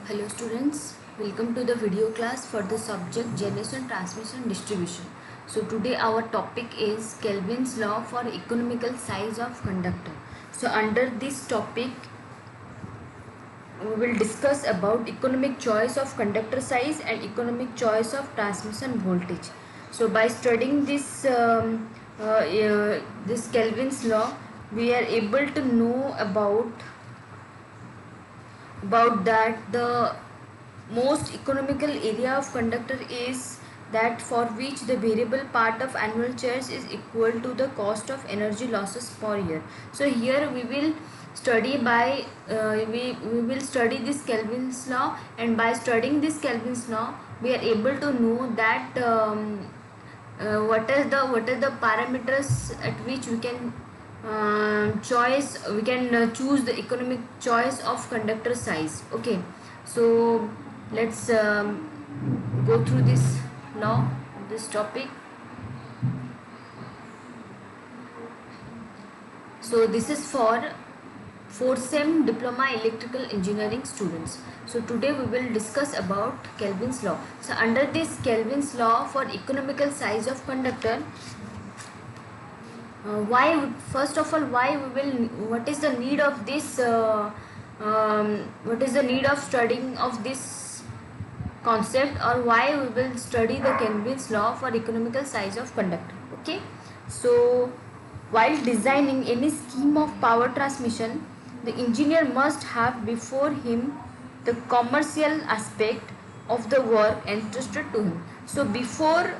Hello students, welcome to the video class for the subject generation, transmission and distribution. So today our topic is Kelvin's law for economical size of conductor. So under this topic we will discuss about economic choice of conductor size and economic choice of transmission voltage. So by studying this Kelvin's law, we are able to know about that the most economical area of conductor is that for which the variable part of annual charge is equal to the cost of energy losses per year. So here we will study we will study this Kelvin's law, and by studying this Kelvin's law we are able to know that what are the parameters at which we can choose the economic choice of conductor size. Okay, so let's go through this law, this topic. So this is for 4th sem diploma electrical engineering students. So today we will discuss about Kelvin's law. So under this Kelvin's law for economical size of conductor, first of all, what is the need of this what is the need of studying of this concept, or why we will study the Kelvin's law for economical size of conductor. Okay, so while designing any scheme of power transmission, the engineer must have before him the commercial aspect of the work entrusted to him. So before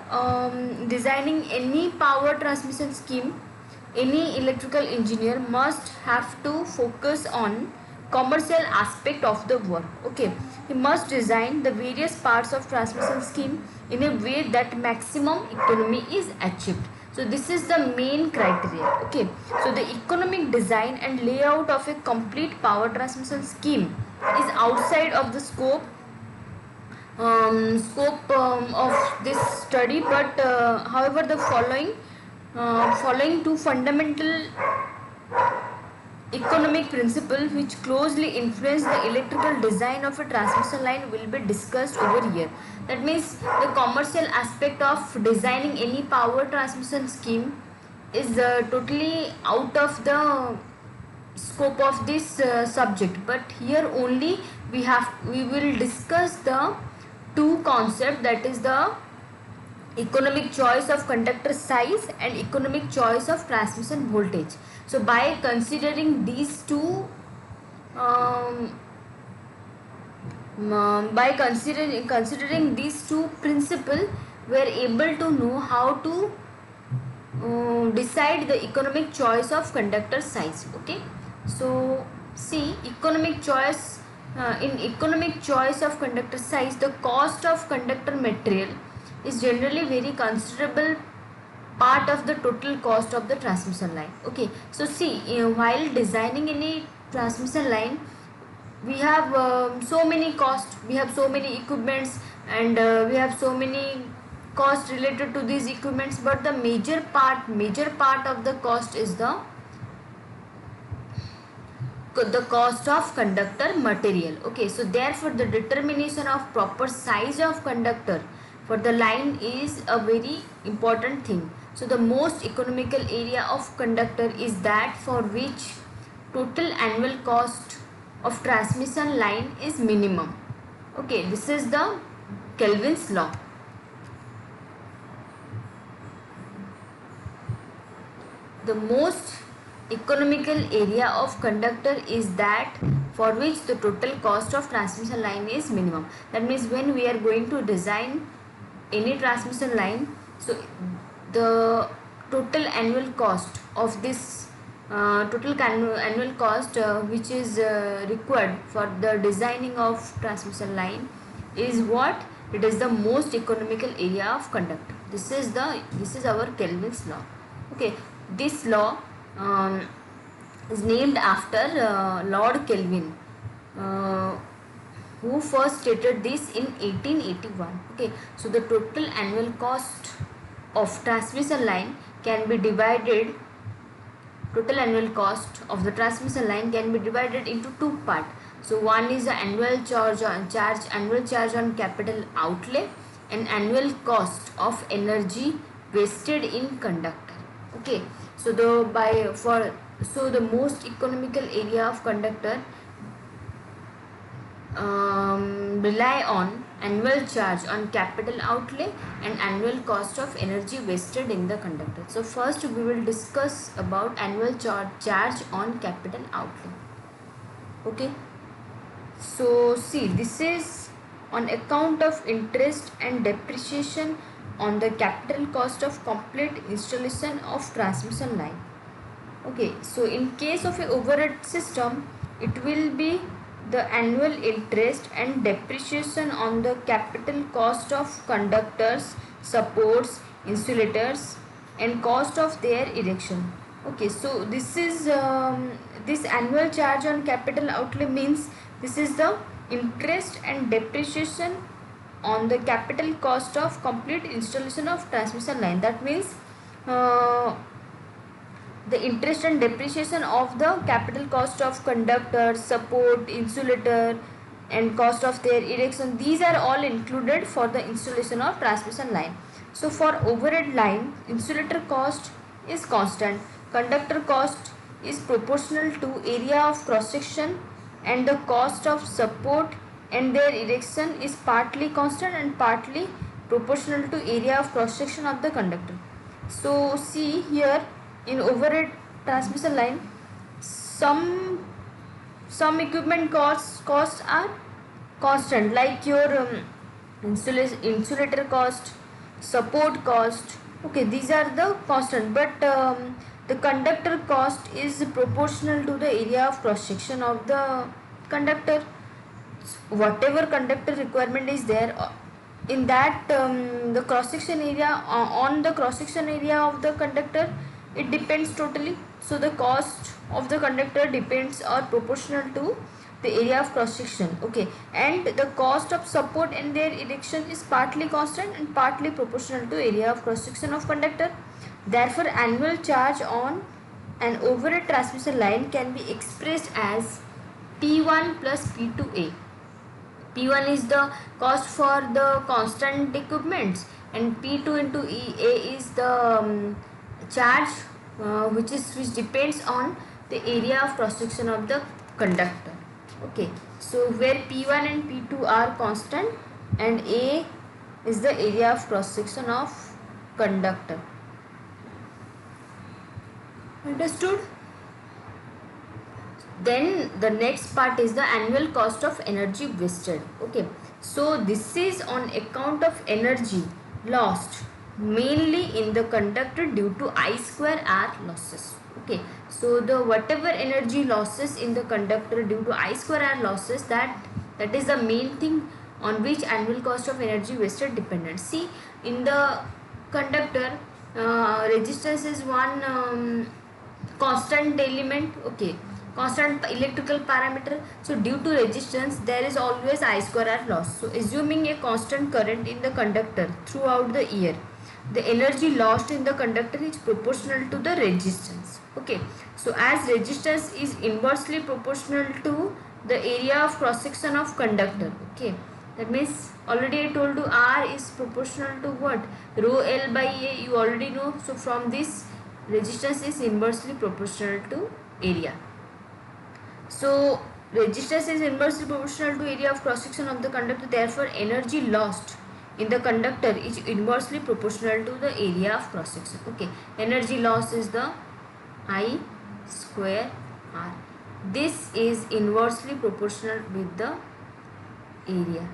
designing any power transmission scheme, any electrical engineer must have to focus on commercial aspect of the work. Okay, he must design the various parts of transmission scheme in a way that maximum economy is achieved. So this is the main criteria. Okay, so the economic design and layout of a complete power transmission scheme is outside of the scope of this study, but however the following two fundamental economic principles which closely influence the electrical design of a transmission line will be discussed over here. That means the commercial aspect of designing any power transmission scheme is totally out of the scope of this subject, but here only we will discuss the two concepts, that is the economic choice of conductor size and economic choice of transmission voltage. So by considering these two considering these two principles, we are able to know how to decide the economic choice of conductor size. Okay, so see, economic choice in economic choice of conductor size, the cost of conductor material is generally very considerable part of the total cost of the transmission line. Okay, so see, while designing any transmission line, we have so many costs, we have so many equipments, and we have so many costs related to these equipments, but the major part of the cost is the cost of conductor material. Okay, so therefore the determination of proper size of conductor for the line is a very important thing. So the most economical area of conductor is that for which total annual cost of transmission line is minimum. Okay, this is the Kelvin's law. The most economical area of conductor is that for which the total cost of transmission line is minimum. That means when we are going to design any transmission line, so the total annual cost of this annual cost which is required for the designing of transmission line is what? It is the most economical area of conductor. This is our Kelvin's law. Okay, this law is named after Lord Kelvin, who first stated this in 1881. Okay, so the total annual cost of transmission line can be divided total annual cost of the transmission line can be divided into two parts. So one is the annual charge on capital outlay and annual cost of energy wasted in conductor. Okay, so the most economical area of conductor rely on annual charge on capital outlay and annual cost of energy wasted in the conductor. So first we will discuss about annual charge on capital outlay. Okay, so see, this is on account of interest and depreciation on the capital cost of complete installation of transmission line. Okay, so in case of a overhead system, it will be the annual interest and depreciation on the capital cost of conductors, supports, insulators, and cost of their erection. Okay, so this annual charge on capital outlay means this is the interest and depreciation on the capital cost of complete installation of transmission line. That means the interest and depreciation of the capital cost of conductor, support, insulator, and cost of their erection, these are all included for the installation of transmission line. So for overhead line, insulator cost is constant, conductor cost is proportional to area of cross section, and the cost of support and their erection is partly constant and partly proportional to area of cross section of the conductor. So see here, in overhead transmission line, some equipment costs are constant, like your insulator cost, support cost. Okay, these are the constant, but the conductor cost is proportional to the area of cross section of the conductor. Whatever conductor requirement is there, in that the cross section area, on the cross section area of the conductor, it depends totally. So the cost of the conductor depends or proportional to the area of cross section. Okay, and the cost of support and their erection is partly constant and partly proportional to area of cross section of conductor. Therefore annual charge on an overhead transmission line can be expressed as P1 plus P2A. P1 is the cost for the constant equipments, and P2 into A is the charge which depends on the area of cross section of the conductor. Okay, so where P1 and P2 are constant and A is the area of cross section of conductor. Understood? Then the next part is the annual cost of energy wasted. Okay, so this is on account of energy lost mainly in the conductor due to I square R losses. Okay, so the whatever energy losses in the conductor due to I square R losses, that is the main thing on which annual cost of energy wasted dependent. See, in the conductor, resistance is one constant element. Okay, constant electrical parameter. So due to resistance there is always I square R loss. So assuming a constant current in the conductor throughout the year, the energy lost in the conductor is proportional to the resistance. Okay, so as resistance is inversely proportional to the area of cross section of conductor. Okay, that means already I told you R is proportional to what? Rho L by A, you already know. So from this, resistance is inversely proportional to area. So resistance is inversely proportional to area of cross section of the conductor, therefore energy lost in the conductor is inversely proportional to the area of cross section. Okay, energy loss is the I square R. This is inversely proportional with the area.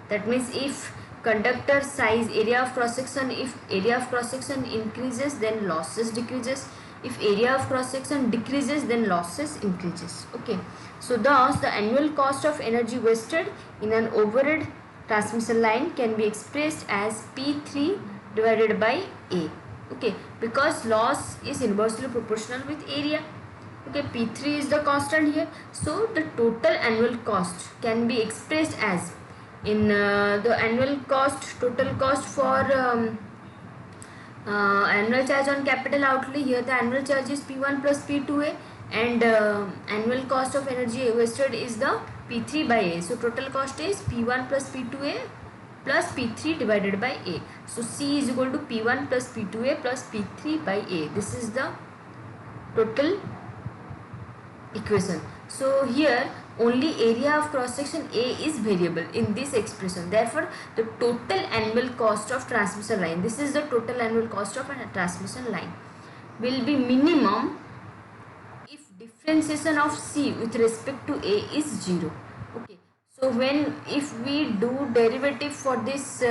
That means if conductor size, area of cross section, if area of cross section increases then losses decreases, if area of cross section decreases then losses increases. Okay, so thus the annual cost of energy wasted in an overhead transmission line can be expressed as P3 divided by A. Okay, because loss is inversely proportional with area. Okay, P3 is the constant here. So the total annual cost can be expressed as, in the annual cost, total cost for annual charge on capital outlay, here the annual charge is P1 plus P2A, and annual cost of energy wasted is the P3 by A. So total cost is P1 plus P2A plus P3 divided by A. So C is equal to P1 plus P2A plus P3 by A. This is the total equation. So here only area of cross section A is variable in this expression. Therefore the total annual cost of transmission line, this is the total annual cost of a transmission line, will be minimum if differentiation of C with respect to A is 0. Okay, so if we do derivative for this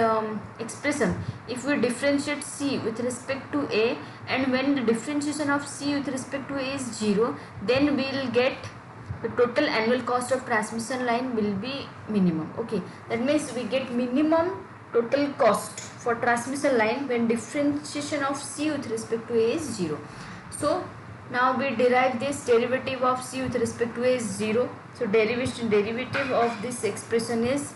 expression, if we differentiate C with respect to A, and when the differentiation of C with respect to A is 0, then we will get the total annual cost of transmission line will be minimum. Okay, that means we get minimum total cost for transmission line when differentiation of C with respect to A is 0. So now we derive this derivative of C with respect to A is 0. So derivative of this expression is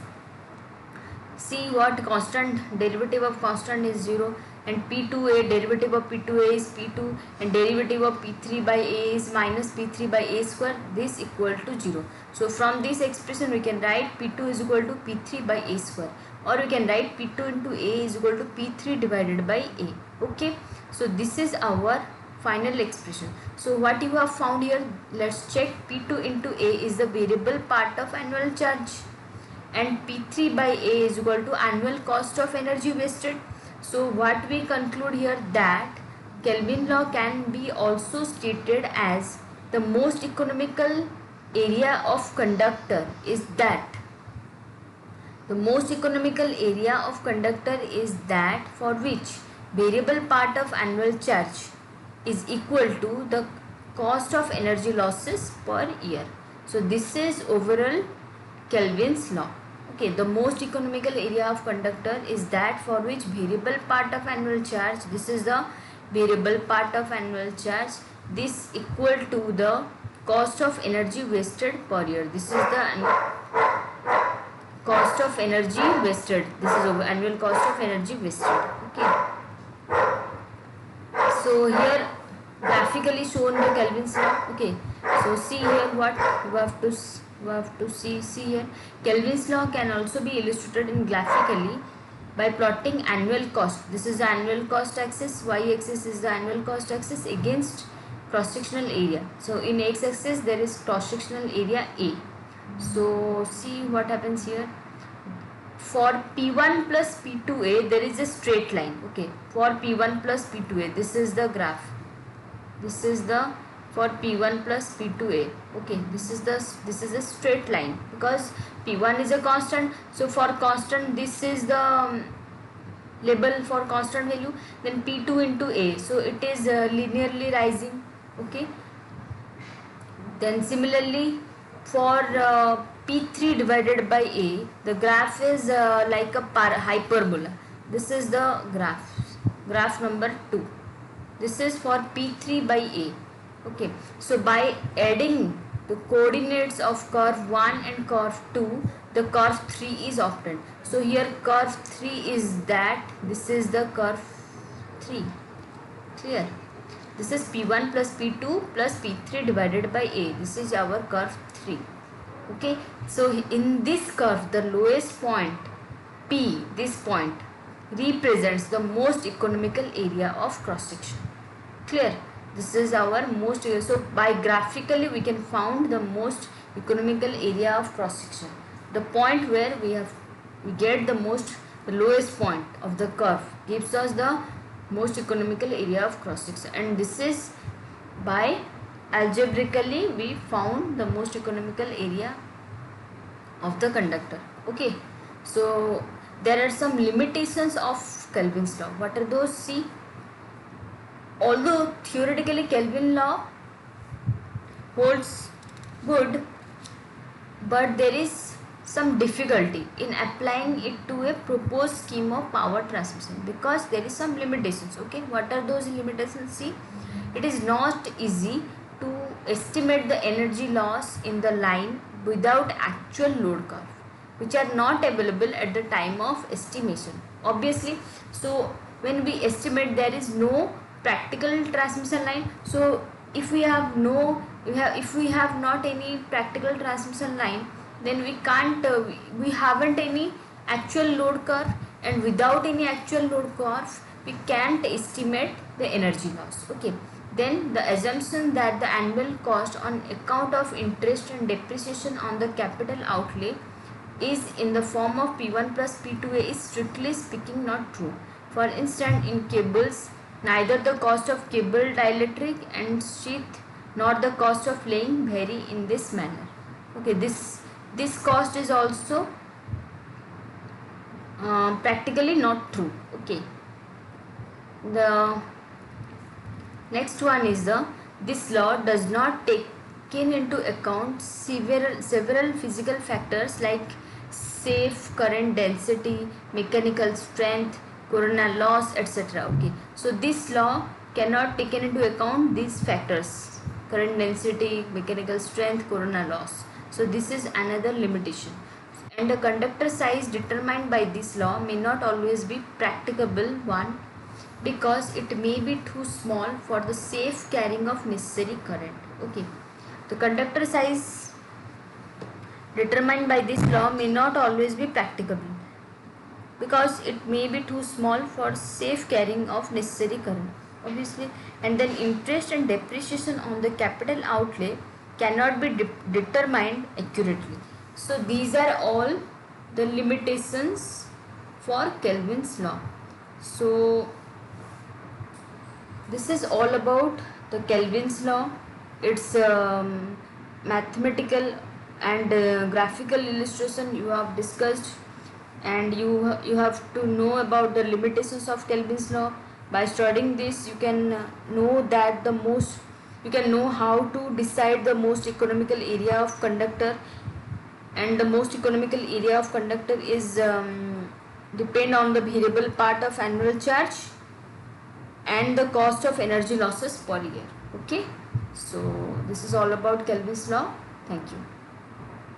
C, what constant, derivative of constant is 0, and P2A, derivative of P2A is P2, and derivative of P3 by A is minus P3 by A square, this equal to 0. So from this expression we can write P2 is equal to P3 by A square, or we can write P2 into A is equal to P3 divided by A. Okay, so this is our final expression. So what you have found here, let's check. P2 into A is the variable part of annual charge, and P3 by A is equal to annual cost of energy wasted. So what we conclude here, that Kelvin law can be also stated as the most economical area of conductor is that the most economical area of conductor is that for which variable part of annual charge is equal to the cost of energy losses per year. So this is overall Kelvin's law. Okay, the most economical area of conductor is that for which variable part of annual charge, this is the variable part of annual charge, this equal to the cost of energy wasted per year. This is the cost of energy wasted. This is annual cost of energy wasted. Okay. So here graphically shown the Kelvin's law. Okay. So see here what you have to see here. Kelvin's law can also be illustrated in graphically by plotting annual cost. This is the annual cost axis, y axis is the annual cost axis against cross sectional area. So in x axis there is cross sectional area A. So see what happens here. For P1 plus P2A there is a straight line. Okay, for P1 plus P2A, this is the graph. This is the for P1 plus P2A. Okay, this is a straight line because P1 is a constant. So for constant, this is the label for constant value. Then P2 into A. So it is linearly rising. Okay. Then similarly for P3 divided by A, the graph is like a hyperbola. This is the graph number 2. This is for P3 by A. Okay, so by adding the coordinates of curve 1 and curve 2, the curve 3 is obtained. So here curve 3 is that, this is the curve 3. Clear? This is P1 plus P2 plus P3 divided by A. This is our curve 3. Okay, so in this curve, the lowest point P, this point, represents the most economical area of cross section. Clear? This is our most, so by graphically we can found the most economical area of cross section. The point where we get the lowest point of the curve gives us the most economical area of cross section, and this is by algebraically we found the most economical area of the conductor. Okay, so there are some limitations of Kelvin's law. What are those? See, although theoretically Kelvin law holds good, but there is some difficulty in applying it to a proposed scheme of power transmission because there is some limitations. Okay, what are those limitations? See, it is not easy to estimate the energy loss in the line without actual load curve, which are not available at the time of estimation, obviously. So when we estimate, there is no practical transmission line. So if we have not any practical transmission line, then we can't we haven't any actual load curve, and without any actual load curve we can't estimate the energy loss. Okay, then the assumption that the annual cost on account of interest and depreciation on the capital outlay is in the form of P1 plus P2A is strictly speaking not true. For instance, in cables, neither the cost of cable dielectric and sheath nor the cost of laying vary in this manner. Okay, this cost is also practically not true. Okay, the next one is the this law does not take into account several physical factors like safe current density, mechanical strength, corona loss, etc. Okay, so this law cannot take into account these factors: current density, mechanical strength, corona loss. So this is another limitation. And the conductor size determined by this law may not always be practicable one, because it may be too small for the safe carrying of necessary current. Okay, the conductor size determined by this law may not always be practicable because it may be too small for safe carrying of necessary current, obviously. And then interest and depreciation on the capital outlay cannot be determined accurately. So these are all the limitations for Kelvin's law. So this is all about the Kelvin's law. It's mathematical and graphical illustration you have discussed, and you have to know about the limitations of Kelvin's law. By studying this, you can know that you can know how to decide the most economical area of conductor, and the most economical area of conductor is depend on the variable part of annual charge and the cost of energy losses per year. Okay, so this is all about Kelvin's law. Thank you.